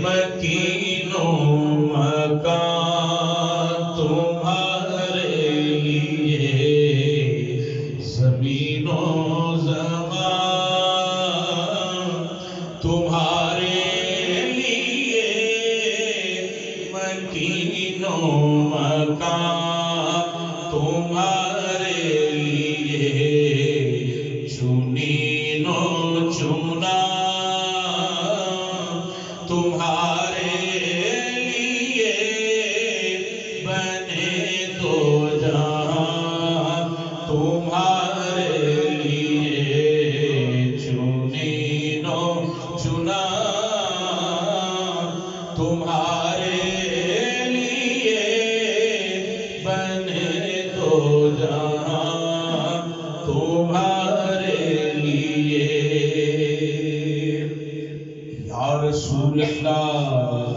مکین و مکان تمہارے لیے، زمین و زمان تمہارے لیے، مکین و مکان تمہارے لیے، چنین و چنا تمہارے لیے، بنے دو جہاں تمہارے لیے، چنین و چنا تمہارے لیے، بنے دو جہاں تمہارے لیے۔ یا رسول اللہ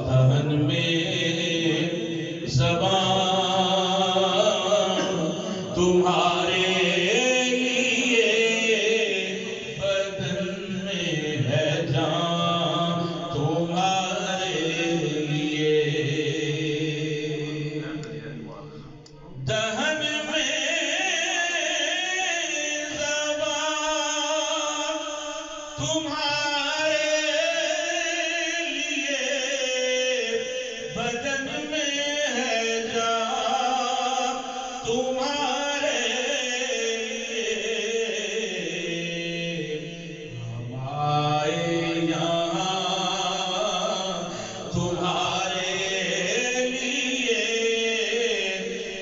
دہن میں زبان تمہارے لیے، بدن میں ہے جان تمہارے لیے، دہن میں زبان تمہارے لیے، بدن میں ہے جان تمہارے لیے، ہم آئے یہاں تمہارے لیے،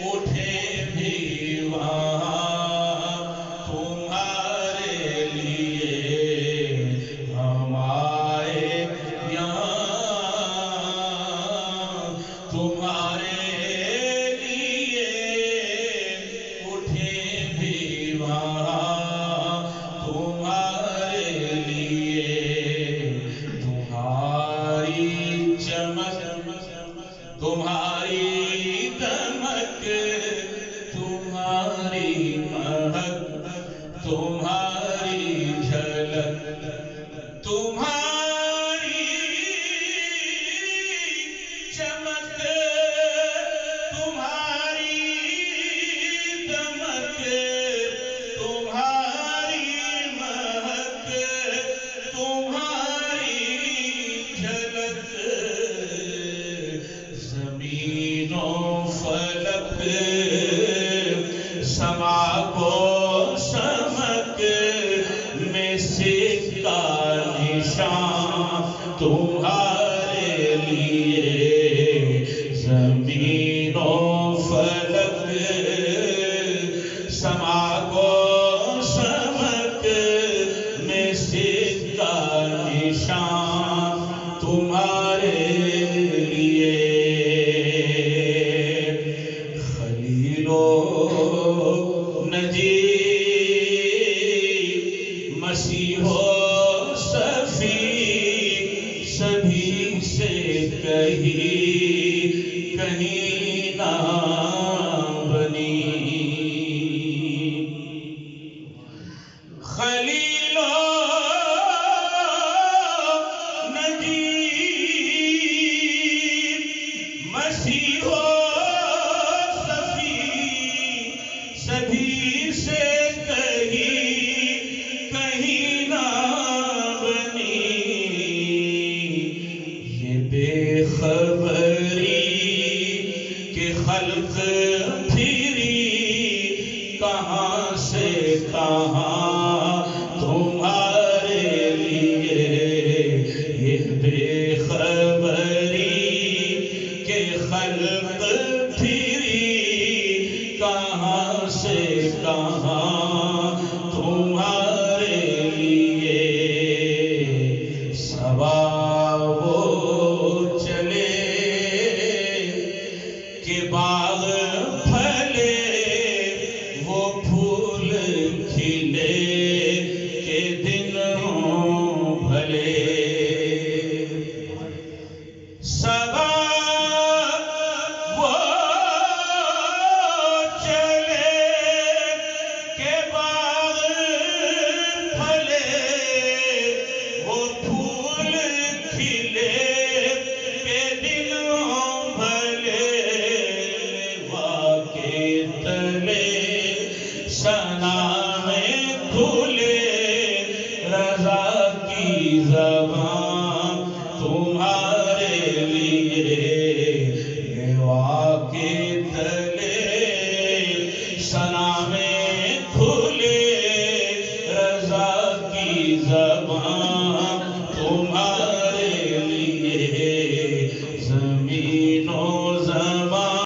اٹھے بھی وہاں تمہارے لیے، ہم آئے یہاں تمہارے لیے، اٹھے بھی وہاں تمہارے لیے، تمہاری چمک تمہاری دمک تمہاری مہک تمہاری جھلک، تمہاری چمک تمہاری دمک تمہاری مہک تمہاری جھلک، زمین و فلک سما کو سمک میں سکہ نشان تمہارے لیے، زمین و فلک سما کو سمک میں سکہ نشان تمہارے لیے، خلیل و نجیب مسیح و صفی سبھی سے کہیں نہ بنی، خلیل و نجیب مسیح و صفی سبھی سے کہیں نہ بنی، یہ بے خبری کہ خلق پھری کہاں سے کہاں تمہارے لیے، یہ بے خبری کہ خلق پھری کہاں سے کہاں تمہارے لیے، سوا وہ چلے کہ باغ پھلے، وہ پھول کھلے کہ دن بھلے، شنا میں کھلے رضا کی زبان